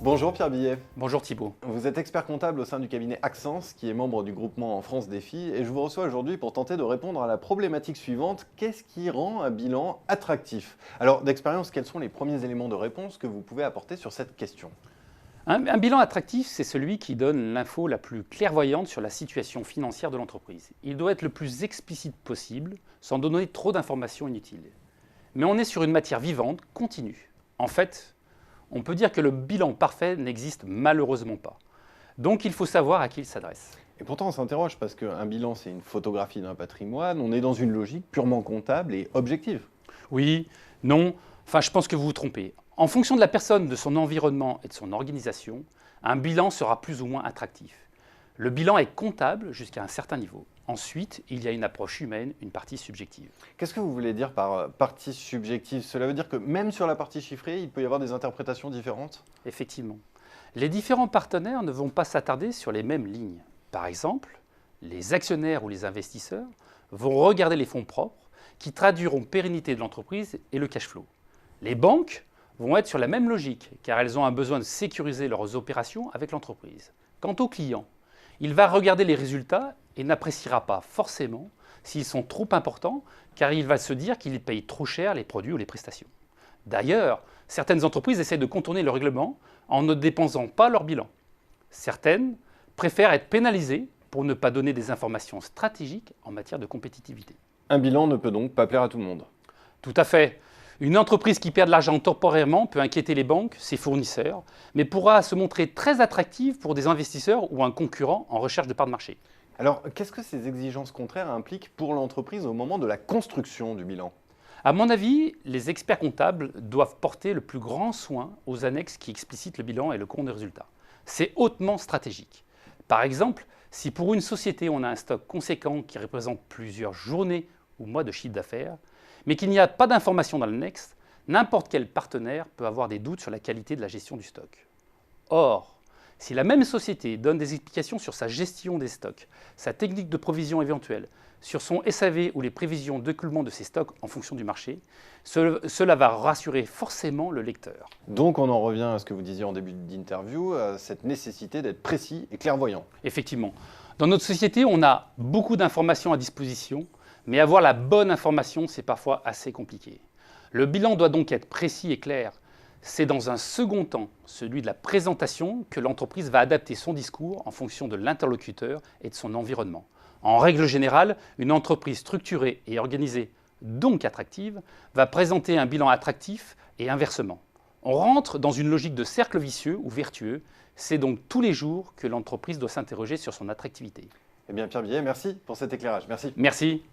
Bonjour Pierre Billet. Bonjour Thibault. Vous êtes expert comptable au sein du cabinet Axence, qui est membre du groupement En France Défi, et je vous reçois aujourd'hui pour tenter de répondre à la problématique suivante: qu'est-ce qui rend un bilan attractif? Alors, d'expérience, quels sont les premiers éléments de réponse que vous pouvez apporter sur cette question? Un bilan attractif, c'est celui qui donne l'info la plus clairvoyante sur la situation financière de l'entreprise. Il doit être le plus explicite possible, sans donner trop d'informations inutiles. Mais on est sur une matière vivante, continue. En fait, on peut dire que le bilan parfait n'existe malheureusement pas. Donc il faut savoir à qui il s'adresse. Et pourtant, on s'interroge parce qu'un bilan, c'est une photographie d'un patrimoine, on est dans une logique purement comptable et objective. Oui, non, enfin je pense que vous vous trompez. En fonction de la personne, de son environnement et de son organisation, un bilan sera plus ou moins attractif. Le bilan est comptable jusqu'à un certain niveau. Ensuite, il y a une approche humaine, une partie subjective. Qu'est-ce que vous voulez dire par partie subjective? Cela veut dire que même sur la partie chiffrée, il peut y avoir des interprétations différentes? Effectivement. Les différents partenaires ne vont pas s'attarder sur les mêmes lignes. Par exemple, les actionnaires ou les investisseurs vont regarder les fonds propres qui traduiront pérennité de l'entreprise et le cash flow. Les banques vont être sur la même logique car elles ont un besoin de sécuriser leurs opérations avec l'entreprise. Quant au client, il va regarder les résultats et n'appréciera pas forcément s'ils sont trop importants car il va se dire qu'il paye trop cher les produits ou les prestations. D'ailleurs, certaines entreprises essaient de contourner le règlement en ne dépensant pas leur bilan. Certaines préfèrent être pénalisées pour ne pas donner des informations stratégiques en matière de compétitivité. Un bilan ne peut donc pas plaire à tout le monde. Tout à fait. Une entreprise qui perd de l'argent temporairement peut inquiéter les banques, ses fournisseurs, mais pourra se montrer très attractive pour des investisseurs ou un concurrent en recherche de parts de marché. Alors, qu'est-ce que ces exigences contraires impliquent pour l'entreprise au moment de la construction du bilan? À mon avis, les experts comptables doivent porter le plus grand soin aux annexes qui explicitent le bilan et le compte de résultat. C'est hautement stratégique. Par exemple, si pour une société on a un stock conséquent qui représente plusieurs journées ou mois de chiffre d'affaires, mais qu'il n'y a pas d'informations dans l'annexe, n'importe quel partenaire peut avoir des doutes sur la qualité de la gestion du stock. Or, si la même société donne des explications sur sa gestion des stocks, sa technique de provision éventuelle, sur son SAV ou les prévisions d'écoulement de ses stocks en fonction du marché, cela va rassurer forcément le lecteur. Donc on en revient à ce que vous disiez en début d'interview, à cette nécessité d'être précis et clairvoyant. Effectivement. Dans notre société, on a beaucoup d'informations à disposition, mais avoir la bonne information, c'est parfois assez compliqué. Le bilan doit donc être précis et clair. C'est dans un second temps, celui de la présentation, que l'entreprise va adapter son discours en fonction de l'interlocuteur et de son environnement. En règle générale, une entreprise structurée et organisée, donc attractive, va présenter un bilan attractif et inversement. On rentre dans une logique de cercle vicieux ou vertueux. C'est donc tous les jours que l'entreprise doit s'interroger sur son attractivité. Eh bien Pierre Billet, merci pour cet éclairage. Merci. Merci.